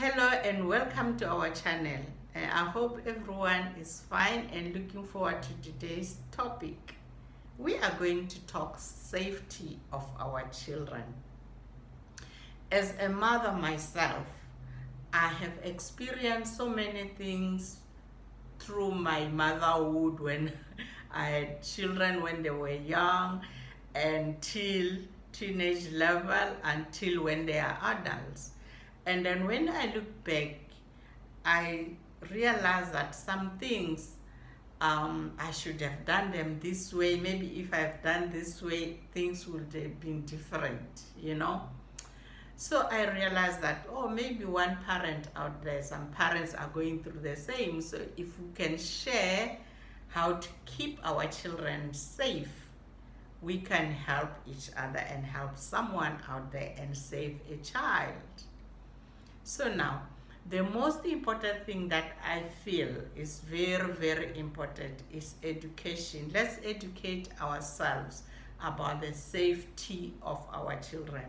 Hello and welcome to our channel. I hope everyone is fine and looking forward to today's topic. We are going to talk safety of our children. As a mother myself, I have experienced so many things through my motherhood when I had children when they were young, until teenage level, until when they are adults. And then when I look back, I realized that some things I should have done them this way. Maybe if I've done this way, things would have been different, So I realized that, maybe one parent out there, some parents are going through the same. So if we can share how to keep our children safe, we can help each other and help someone out there and save a child. So now, the most important thing that I feel is very, very important is education. Let's educate ourselves about the safety of our children.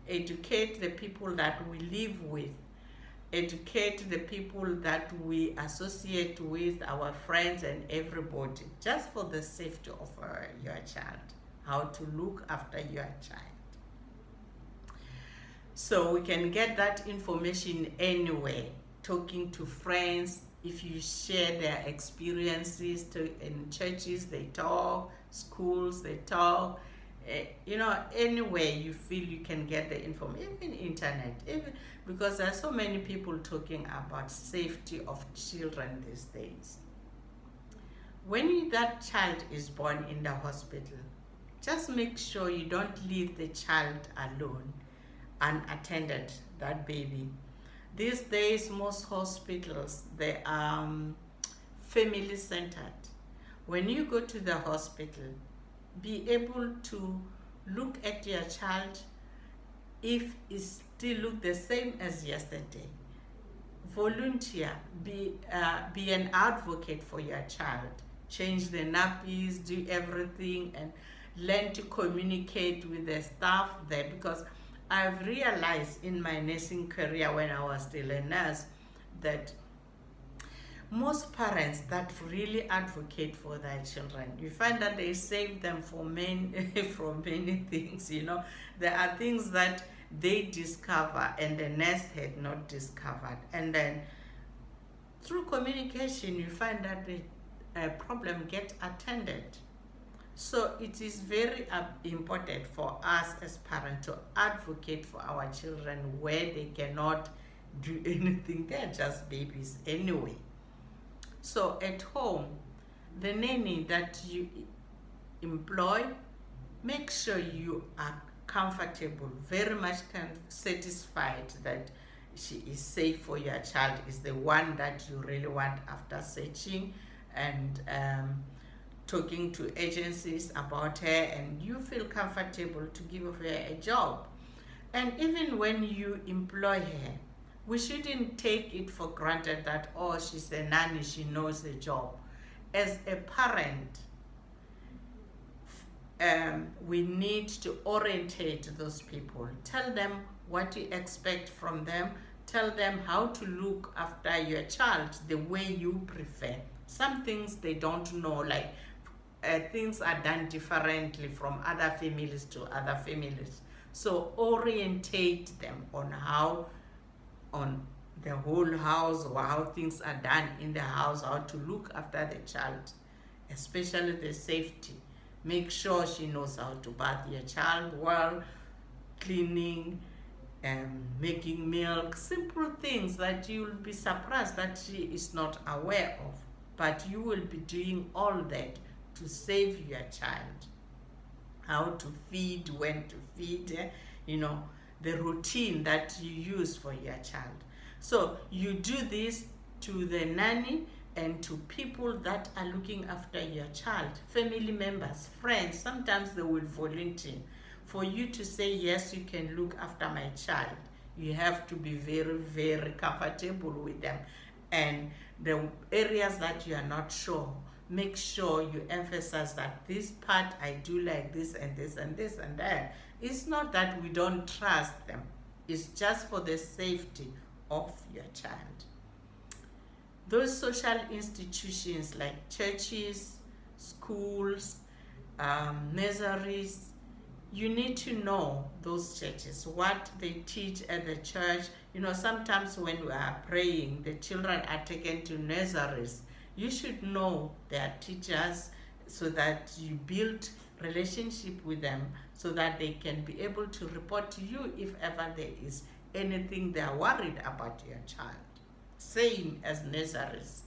Educate the people that we live with. Educate the people that we associate with, our friends and everybody, just for the safety of your child. How to look after your child. So we can get that information anywhere, talking to friends. If you share their experiences in churches, they talk, schools, they talk, anywhere you feel you can get the information, even internet, because there are so many people talking about safety of children these days. When that child is born in the hospital, just make sure you don't leave the child alone, unattended, that baby. These days, most hospitals, they are family-centered. When you go to the hospital, be able to look at your child if it still look the same as yesterday. Volunteer, be an advocate for your child. Change the nappies, do everything, and learn to communicate with the staff there, because I've realized in my nursing career when I was still a nurse that most parents that really advocate for their children, you find that they save them from many things. There are things that they discover and the nurse had not discovered, and then through communication you find that the problem get attended. So it is very important for us as parents to advocate for our children where they cannot do anything. They're just babies anyway. So at home, the nanny that you employ, make sure you are comfortable, very much satisfied that she is safe for your child, is the one that you really want, after searching and talking to agencies about her, and you feel comfortable to give her a job. And even when you employ her, we shouldn't take it for granted that, she's a nanny, she knows the job. As a parent, we need to orientate those people. Tell them what you expect from them. Tell them how to look after your child the way you prefer. Some things they don't know, like things are done differently from other families to other families. So orientate them on the whole house, or how things are done in the house, how to look after the child, especially the safety. Make sure she knows how to bath your child well, cleaning, making milk, simple things that you will be surprised that she is not aware of. But you will be doing all that to save your child. How to feed, when to feed, the routine that you use for your child. So you do this to the nanny and to people that are looking after your child, family members, friends. Sometimes they will volunteer. For you to say, yes, you can look after my child, you have to be very, very comfortable with them. And the areas that you are not sure, make sure you emphasize that this part I do like this and this and this and that. It's not that we don't trust them. It's just for the safety of your child. Those social institutions like churches, schools, nurseries, you need to know those churches, what they teach at the church. You know, sometimes when we are praying, the children are taken to nurseries. You should know their teachers so that you build relationship with them so that they can be able to report to you if ever there is anything they are worried about your child. Same as nurseries.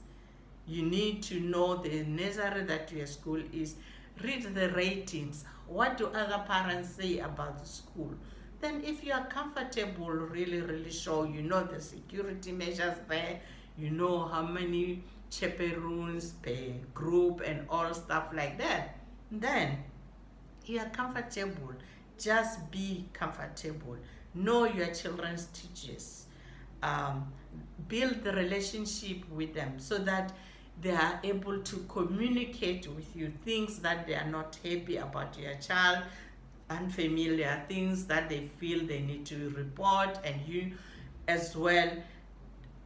You need to know the nursery that your school is. Read the ratings. What do other parents say about the school? Then if you are comfortable, really sure, you know the security measures there, you know how many chaperones per group and all stuff like that, then you are comfortable. Just be comfortable. Know your children's teachers. Build the relationship with them so that they are able to communicate with you things that they are not happy about your child, unfamiliar things that they feel they need to report, and you as well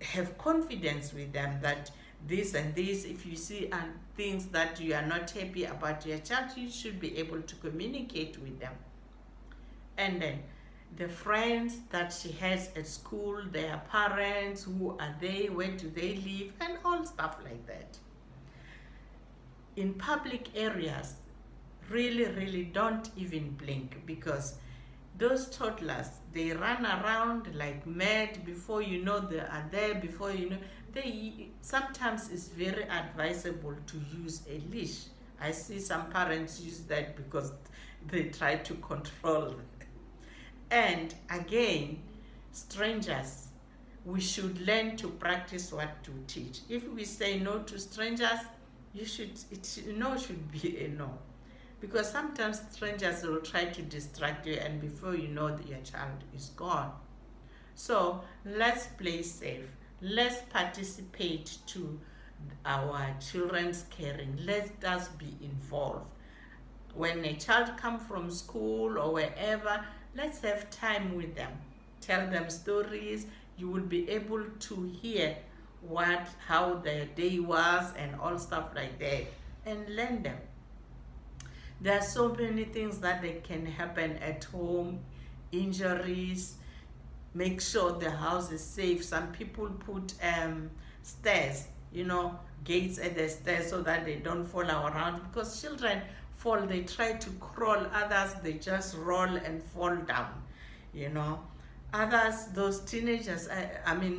have confidence with them that this and this, if you see things that you are not happy about your child, you should be able to communicate with them. And then the friends that she has at school, their parents, who are they, where do they live, and all stuff like that. In public areas, really don't even blink, because those toddlers, they run around like mad. Before you know they are there, before you know, sometimes it's very advisable to use a leash. I see some parents use that because they try to control them. And again, strangers, we should learn to practice what to teach. If we say no to strangers, no should be a no. Because sometimes strangers will try to distract you, and before you know that your child is gone. So let's play safe. Let's participate to our children's caring. Let us be involved. When a child comes from school or wherever, let's have time with them. Tell them stories. You will be able to hear how their day was and all stuff like that, and learn them. There are so many things that they can happen at home, injuries. Make sure the house is safe. Some people put stairs, gates at the stairs so that they don't fall around, because children fall, they try to crawl, others they just roll and fall down, Others, those teenagers,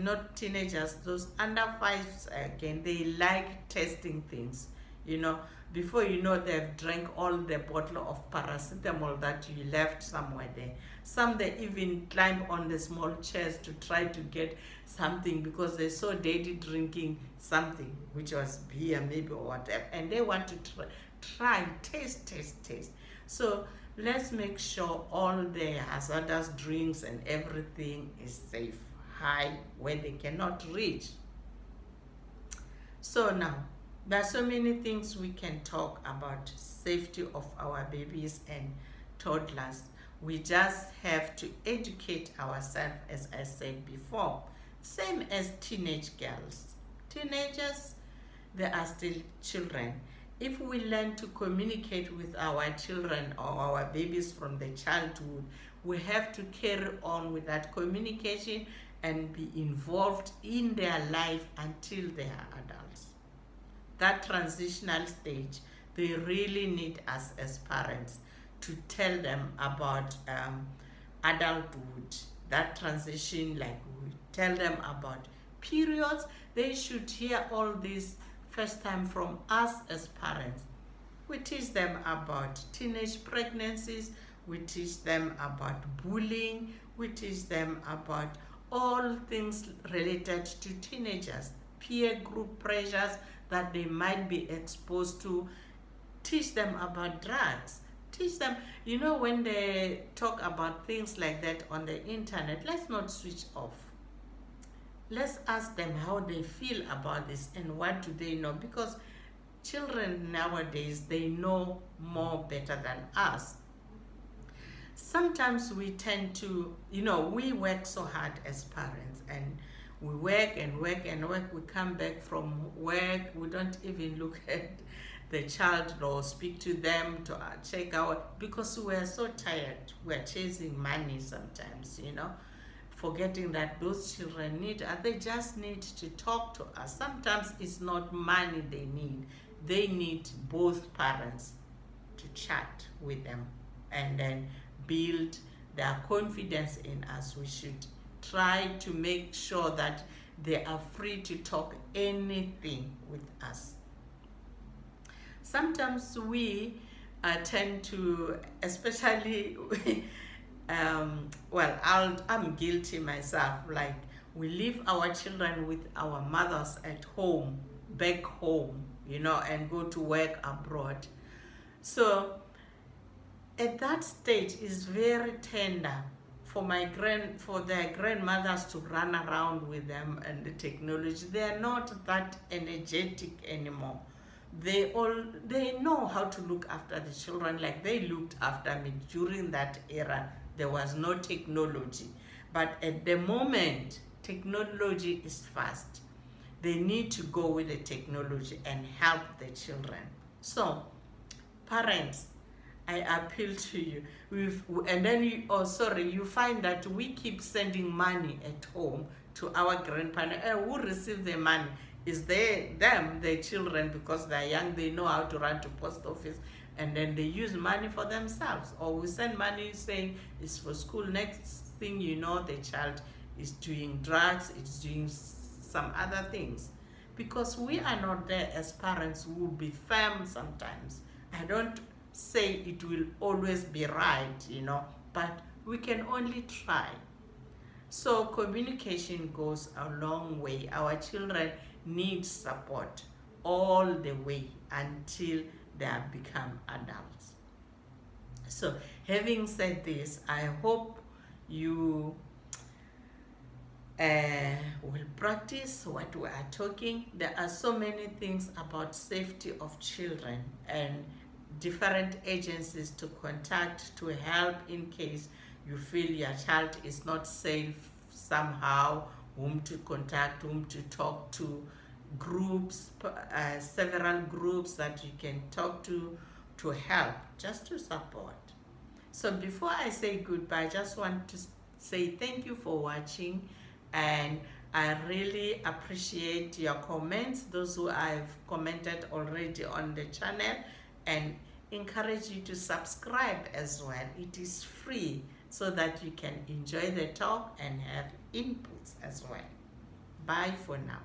not teenagers, those under 5s, again, they like testing things, Before you know, they've drank all the bottle of paracetamol that you left somewhere there. Some, they even climb on the small chairs to try to get something because they saw daddy drinking something, which was beer maybe or whatever, and they want to taste. So let's make sure all the hazardous drinks and everything is safe, high, where they cannot reach. So now, there are so many things we can talk about safety of our babies and toddlers. We just have to educate ourselves, as I said before. Same as teenage girls. Teenagers, they are still children. If we learn to communicate with our children or our babies from the childhood, we have to carry on with that communication and be involved in their life until they are adults. That transitional stage, they really need us as parents to tell them about adulthood. That transition, like we tell them about periods, they should hear all this first time from us as parents. We teach them about teenage pregnancies, we teach them about bullying, we teach them about all things related to teenagers, peer group pressures that they might be exposed to. Teach them about drugs. Teach them, when they talk about things like that on the internet, let's not switch off. Let's ask them how they feel about this and what do they know, because children nowadays, they know more better than us. Sometimes we tend to, we work so hard as parents, and We work and work and work. We come back from work. We don't even look at the child or speak to them to check out, because we're so tired. We're chasing money sometimes, forgetting that those children they just need to talk to us. Sometimes it's not money they need both parents to chat with them and then build their confidence in us. We should try to make sure that they are free to talk anything with us. Sometimes we tend to, especially I'm guilty myself, like we leave our children with our mothers at home, back home, and go to work abroad. So at that stage is very tender for their grandmothers to run around with them and the technology. They are not that energetic anymore. They know how to look after the children like they looked after me during that era. There was no technology, but at the moment technology is fast. They need to go with the technology and help the children. So parents, I appeal to you. And then you find that we keep sending money at home to our grandparents. Who receive the money? Is their children, because they're young, they know how to run to post office, and then they use money for themselves. Or we send money saying it's for school. Next thing you know, the child is doing drugs, it's doing some other things. Because we are not there as parents who will be firm sometimes. I don't say it will always be right, but we can only try. So communication goes a long way. Our children need support all the way until they have become adults. So having said this, I hope you will practice what we are talking. There are so many things about safety of children and different agencies to contact to help in case you feel your child is not safe somehow, whom to contact, whom to talk to, groups, several groups that you can talk to help, just to support. So before I say goodbye, I just want to say thank you for watching, and I really appreciate your comments, those who have commented already on the channel, and encourage you to subscribe as well. It is free, so that you can enjoy the talk and have inputs as well. Bye for now.